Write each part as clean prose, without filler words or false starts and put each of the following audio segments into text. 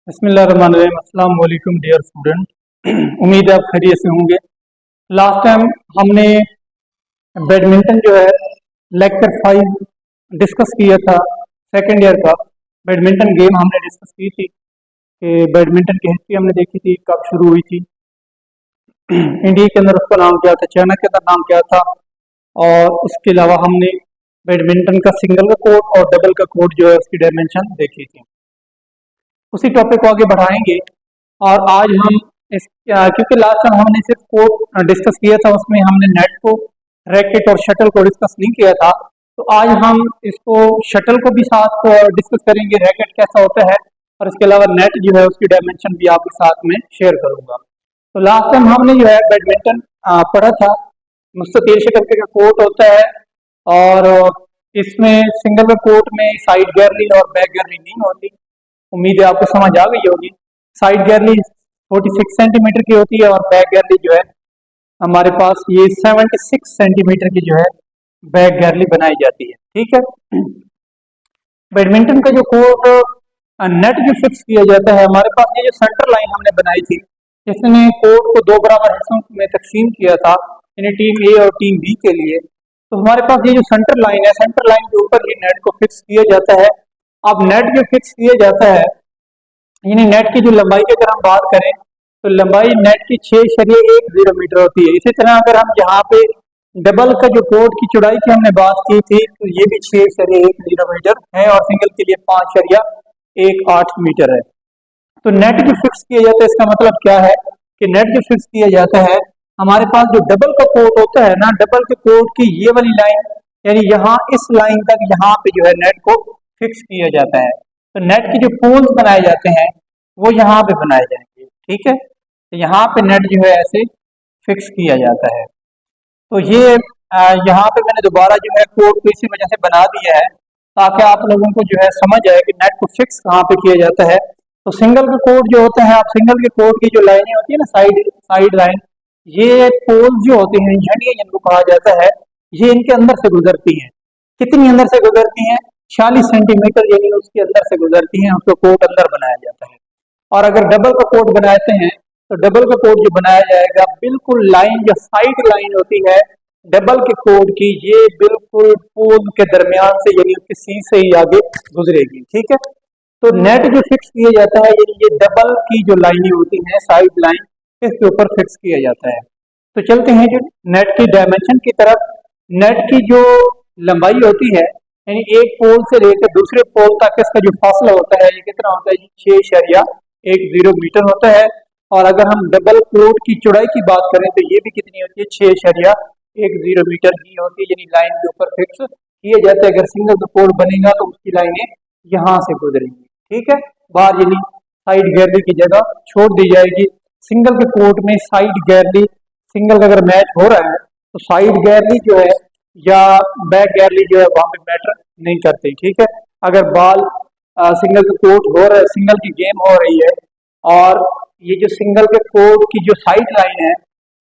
बिस्मिल्लाहिर्रहमानिर्रहीम। अस्सलाम वालेकुम डियर स्टूडेंट। उम्मीद है आप खैरियत से होंगे। लास्ट टाइम हमने बैडमिंटन जो है लेक्चर 5 डिस्कस किया था। सेकेंड ईयर का बैडमिंटन गेम हमने डिस्कस की थी कि बैडमिंटन की हिस्ट्री हमने देखी थी, कब शुरू हुई थी, इंडिया के अंदर उसका नाम क्या था, चाइना के अंदर नाम क्या था, और उसके अलावा हमने बैडमिंटन का सिंगल का कोर्ट और डबल का कोर्ट जो है उसकी डायमेंशन देखी थी। उसी टॉपिक को आगे बढ़ाएंगे। और आज हम क्योंकि लास्ट टाइम हमने सिर्फ कोर्ट डिस्कस किया था, उसमें हमने नेट को, रैकेट और शटल को डिस्कस नहीं किया था। तो आज हम इसको शटल को भी साथ डिस्कस करेंगे, रैकेट कैसा होता है, और इसके अलावा नेट जो है उसकी डायमेंशन भी आपके साथ में शेयर करूंगा। तो लास्ट टाइम हमने जो है बैडमिंटन पढ़ा था, मुस्ततील शक्ल का कोर्ट होता है, और इसमें सिंगल कोर्ट में साइड गैलरी और बैक गैलरी नहीं होती। उम्मीद है आपको समझ आ गई होगी। साइड गैलरी 46 सेंटीमीटर की होती है और बैक गैलरी जो है हमारे पास ये 76 सेंटीमीटर की जो है बैक गैलरी बनाई जाती है। ठीक है। बैडमिंटन का जो कोर्ट नेट जो फिक्स किया जाता है, हमारे पास ये जो सेंटर लाइन हमने बनाई थी, इसने कोर्ट को दो बराबर हिस्सों में तकसीम किया था, यानी टीम ए और टीम बी के लिए। तो हमारे पास ये जो सेंटर लाइन है, सेंटर लाइन के ऊपर ही नेट को फिक्स किया जाता है। अब नेट जो फिक्स किया जाता है, यानी नेट की जो लंबाई की अगर हम बात करें तो लंबाई नेट की 6.10 मीटर होती है। इसी तरह अगर हम यहाँ पे डबल का जो कोर्ट की चौड़ाई की हमने बात की थी, तो ये भी 6.10 मीटर है और सिंगल के लिए 5.18 मीटर है। तो नेट जो फिक्स किया जाता है, इसका मतलब क्या है कि नेट जो फिक्स किया जाता है, हमारे पास जो डबल का कोर्ट होता है ना, डबल के कोर्ट की ये वाली लाइन, यानी यहाँ इस लाइन तक यहाँ पे जो है नेट को फिक्स किया जाता है। तो नेट के जो पोल्स बनाए जाते हैं वो यहाँ पे बनाए जाएंगे। ठीक है। तो यहाँ पे नेट जो है ऐसे फिक्स किया जाता है। तो ये यहाँ पे मैंने दोबारा जो है कोड को इसी वजह से बना दिया है ताकि आप लोगों को जो है समझ आए कि नेट को फिक्स कहाँ पे किया जाता है। तो सिंगल का कोड जो होता है, आप सिंगल के कोड की जो लाइनें होती है ना, साइड लाइन, ये पोल जो होते हैं, झंडियाँ जिनको कहा जाता है, ये इनके अंदर से गुजरती हैं। कितनी अंदर से गुजरती हैं? 46 सेंटीमीटर, यानी उसके अंदर से गुजरती हैं, उसको कोट अंदर बनाया जाता है। और अगर डबल का कोट बनाते हैं तो डबल का कोट जो बनाया जाएगा, बिल्कुल लाइन जो साइड लाइन होती है डबल के कोट की, ये बिल्कुल पोल के दरमियान से, यानी उसके सी से ही आगे गुजरेगी। ठीक है। तो नेट जो फिक्स किया जाता है, यानी ये डबल की जो लाइनें होती हैं, साइड लाइन, इसके ऊपर फिक्स किया जाता है। तो चलते हैं जो नेट की डायमेंशन की तरफ। नेट की जो लंबाई होती है, यानी एक पोल से लेकर दूसरे पोल तक इसका जो फासला होता है, ये कितना होता है? 6.10 मीटर होता है। और अगर हम डबल कोट की चौड़ाई की बात करें तो ये भी कितनी होती है? 6.10 मीटर की होती है, यानी लाइन के ऊपर फिक्स किए जाते हैं। अगर सिंगल कोट बनेगा तो उसकी लाइनें यहाँ से गुजरेंगी। ठीक है। बाहर यानी साइड गैलरी की जगह छोड़ दी जाएगी। सिंगल के कोट में साइड गैलरी, सिंगल का अगर मैच हो रहा है तो साइड गैलरी जो है या बैक गैलरी जो है वहां पे मैटर नहीं करती। ठीक है। अगर बॉल सिंगल के कोर्ट हो रहा है, सिंगल की गेम हो रही है, और ये जो सिंगल के कोर्ट की जो साइड लाइन है,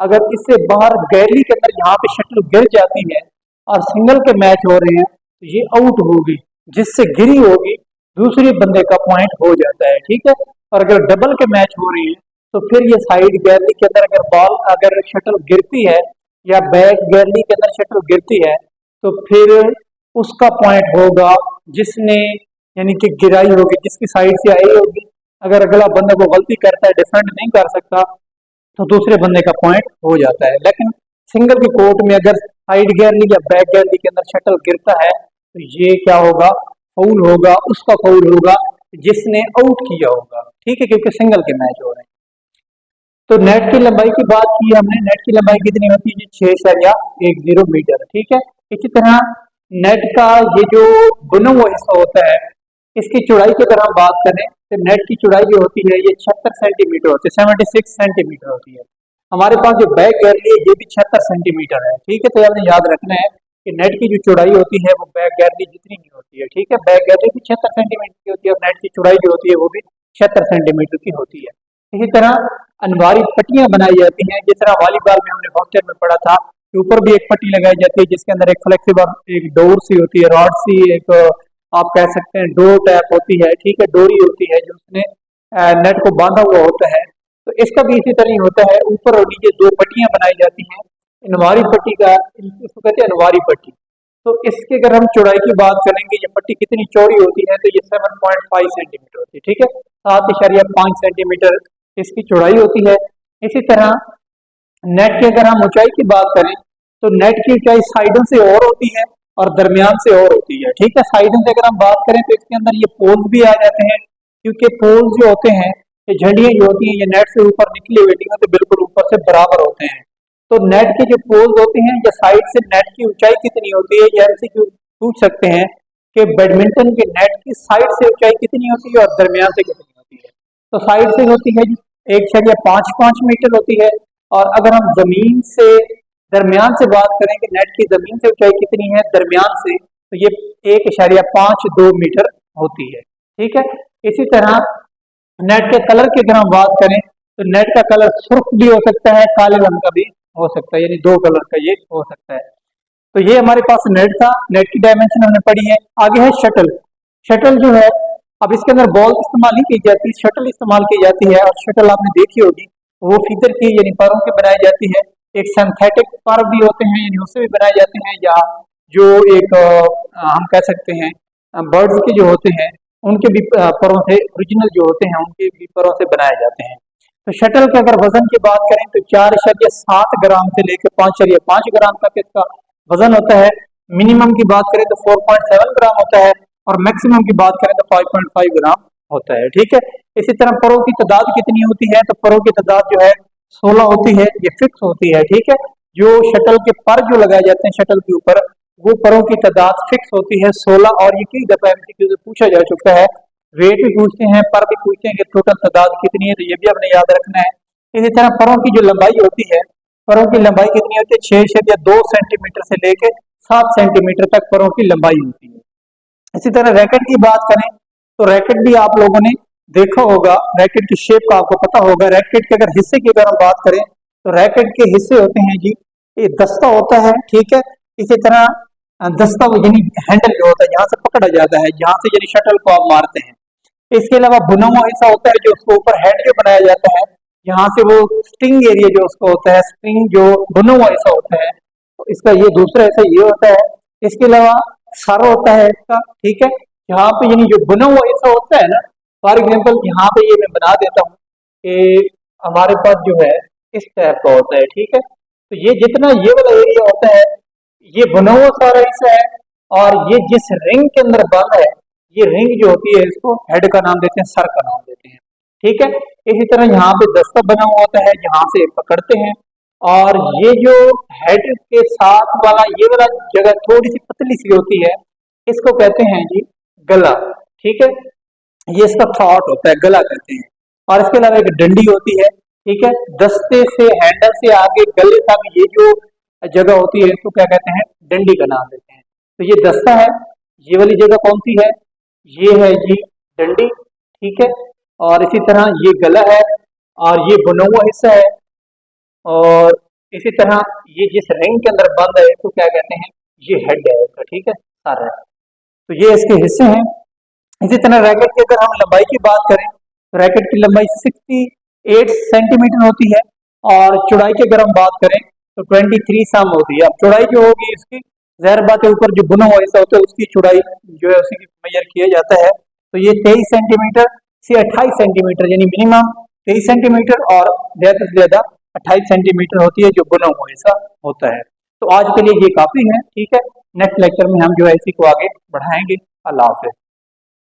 अगर इससे बाहर गैलरी के अंदर यहाँ पे शटल गिर जाती है और सिंगल के मैच हो रहे हैं, तो ये आउट होगी, जिससे गिरी होगी दूसरे बंदे का पॉइंट हो जाता है। ठीक है। और अगर डबल के मैच हो रहे हैं तो फिर ये साइड गैलरी के अंदर अगर बॉल, अगर शटल गिरती है या बैक गैलरी के अंदर शटल गिरती है, तो फिर उसका पॉइंट होगा जिसने, यानी कि गिराई होगी, जिसकी साइड से आई होगी। अगर अगला बंदा को गलती करता है, डिफेंड नहीं कर सकता, तो दूसरे बंदे का पॉइंट हो जाता है। लेकिन सिंगल के कोर्ट में अगर साइड गैलरी या बैक गैलरी के अंदर शटल गिरता है तो ये क्या होगा? फाउल होगा, उसका फाउल होगा जिसने आउट किया होगा। ठीक है, क्योंकि सिंगल के मैच हो रहे हैं। तो नेट की लंबाई की बात की हमने, नेट की लंबाई कितनी होती है? 6.10 मीटर। ठीक है। इसी तरह नेट का ये जो बुना हुआ हिस्सा होता है, इसकी चौड़ाई की अगर हम बात करें तो नेट की चौड़ाई जो होती है ये 76 सेंटीमीटर होती है, 76 सेंटीमीटर होती है। हमारे पास जो बैक गैलरी है ये भी 76 सेंटीमीटर है। ठीक है। तो आपने याद रखना है कि नेट की जो चौड़ाई होती है वो बैक गैलरी जितनी ही होती है। ठीक है। बैक गैलरी भी 76 सेंटीमीटर की होती है और नेट की चौड़ाई जो होती है वो भी 76 सेंटीमीटर की होती है। इसी तरह अनवारी पट्टियां बनाई जाती हैं, जिस तरह वॉलीबॉल में हमने हॉस्टल में पढ़ा था, ऊपर भी एक पट्टी लगाई जाती है जिसके अंदर एक फ्लेक्सिबल एक डोर सी होती है, रॉड सी, एक आप कह सकते हैं डोर टैप होती है। ठीक है। डोरी होती है जो उसने नेट को बांधा हुआ होता है। तो इसका भी इसी तरह ही होता है, ऊपर और नीचे दो पट्टियां बनाई जाती हैं। इनवारी पट्टी का, इसको कहते हैं इनवारी पट्टी। तो इसके अगर हम चौड़ाई की बात करेंगे, ये पट्टी कितनी चौड़ी होती है, तो ये 7.5 सेंटीमीटर होती है, ठीक है, 7.5 सेंटीमीटर इसकी चौड़ाई होती है। इसी तरह नेट की अगर हम ऊंचाई की बात करें, तो नेट की ऊंचाई साइडों से और होती है और दरमियान से और होती है, ठीक है। साइडों से अगर हम बात करें तो इसके अंदर ये पोल्स भी आ जाते हैं, क्योंकि पोल्स जो होते हैं, ये झंडियां जो होती हैं, ये नेट से ऊपर निकली हुई होती हैं, तो बिल्कुल ऊपर से बराबर होते हैं। तो नेट के जो पोल्स होते हैं या साइड से नेट की ऊंचाई कितनी होती है, या ऐसे पूछ सकते हैं कि बैडमिंटन के नेट की साइड से ऊंचाई कितनी होती है और दरमियान से कितनी होती है। तो साइड से होती है 1.55 मीटर होती है, और अगर हम जमीन से दरमियान से बात करें कि नेट की जमीन से ऊंचाई कितनी है दरमियान से, तो ये 1.52 मीटर होती है, ठीक है। इसी तरह नेट के कलर की अगर हम बात करें, तो नेट का कलर सुर्ख भी हो सकता है, काले रंग का भी हो सकता है, यानी दो कलर का ये हो सकता है। तो ये हमारे पास नेट था, नेट की डायमेंशन हमने पढ़ी है। आगे है शटल। शटल जो है, अब इसके अंदर बॉल इस्तेमाल नहीं की जाती, शटल इस्तेमाल की जाती है। और शटल आपने देखी होगी, वो फीदर की यानी परों की बनाई जाती है। एक सिंथेटिक पर भी होते हैं, यानी उससे भी बनाए जाते हैं, या जो एक हम कह सकते हैं बर्ड्स के जो होते हैं उनके भी परों से, ओरिजिनल जो होते हैं उनके भी परों से बनाए जाते हैं। तो शटल के अगर वजन की बात करें तो 4.7 ग्राम से लेकर 5.5 ग्राम तक इसका वजन होता है। मिनिमम की बात करें तो 4.7 ग्राम होता है, और मैक्सिमम की बात करें तो 5.5 ग्राम होता है, ठीक है। इसी तरह परों की तादाद कितनी होती है, तो परों की तादाद जो है 16 होती है, ये फिक्स होती है, ठीक है। जो शटल के पर जो लगाए जाते हैं शटल के ऊपर, वो परों की तादाद फिक्स होती है 16। और ये कई दफा एमसीक्यू से पूछा जा चुका है, वेट भी पूछते हैं, पर भी पूछते हैं कि टोटल तादाद कितनी है, तो ये भी हमने याद रखना है। इसी तरह परों की जो लंबाई होती है, परों की लंबाई कितनी होती है, 6.2 सेंटीमीटर से लेकर 7 सेंटीमीटर तक परों की लंबाई होती है। इसी तरह रैकेट की बात करें, तो रैकेट भी आप लोगों ने देखा होगा, रैकेट की शेप का आपको पता होगा। रैकेट के अगर हिस्से की अगर हम बात करें, तो रैकेट के हिस्से होते हैं जी, ये दस्ता होता है, ठीक है। इसी तरह दस्ता यानी हैंडल जो होता है, यहाँ से पकड़ा जाता है, यहाँ से यानी शटल को आप मारते हैं। इसके अलावा बुना हुआ हिस्सा होता है, जो उसको ऊपर हेड जो बनाया जाता है, यहाँ से वो स्ट्रिंग एरिया जो उसको होता है, स्ट्रिंग जो बुना हुआ हिस्सा होता है, तो इसका ये दूसरा हिस्सा ये होता है। इसके अलावा सर होता है इसका, ठीक है। यहाँ पे यानी जो बुना हुआ हिस्सा होता है ना, फॉर एग्जाम्पल यहाँ पे ये मैं बना देता हूँ कि हमारे पास जो है इस टाइप का होता है, ठीक है। तो ये जितना ये वाला एरिया होता है, ये बुना हुआ सारा हिस्सा है, और ये जिस रिंग के अंदर बंद है, ये रिंग जो होती है इसको हेड का नाम देते हैं, सर का नाम देते हैं, ठीक है। इसी तरह यहाँ पे दस्ता बना हुआ होता है, यहाँ से पकड़ते हैं, और ये जो हेड के साथ वाला ये वाला जगह थोड़ी सी पतली सी होती है, इसको कहते हैं जी गला, ठीक है। ये इसका थ्रॉट होता है, गला कहते हैं। और इसके अलावा एक डंडी होती है, ठीक है। दस्ते से हैंडल से आगे गले तक ये जो जगह होती है, इसको क्या कहते हैं, डंडी का नाम देते हैं। तो ये दस्ता है, ये वाली जगह कौन सी है, ये है जी डंडी, ठीक है। और इसी तरह ये गला है, और ये बुना हुआ हिस्सा है, और इसी तरह ये जिस रिंग के अंदर बंद है, इसको क्या कहते हैं, ये हेड है इसका, ठीक है, सर है। तो ये इसके हिस्से हैं। इसी तरह रैकेट की अगर हम लंबाई की बात करें, तो रैकेट की लंबाई 68 सेंटीमीटर होती है, और चौड़ाई की अगर हम बात करें तो 23 सम होती है। अब चौड़ाई जो होगी इसकी, ज़ाहिर बात है ऊपर जो बुना हुआ हिस्सा होता है उसकी चौड़ाई जो है उसी की मेजर किया जाता है। तो ये 23 सेंटीमीटर से 28 सेंटीमीटर, यानी मिनिमम 23 सेंटीमीटर और ज़्यादा से ज़्यादा 28 सेंटीमीटर होती है जो बुना हुआ हिस्सा होता है। तो आज के लिए ये काफ़ी है, ठीक है। नेक्स्ट लेक्चर में हम जो है इसी को आगे बढ़ाएंगे। अल्लाह हाफ़िज़।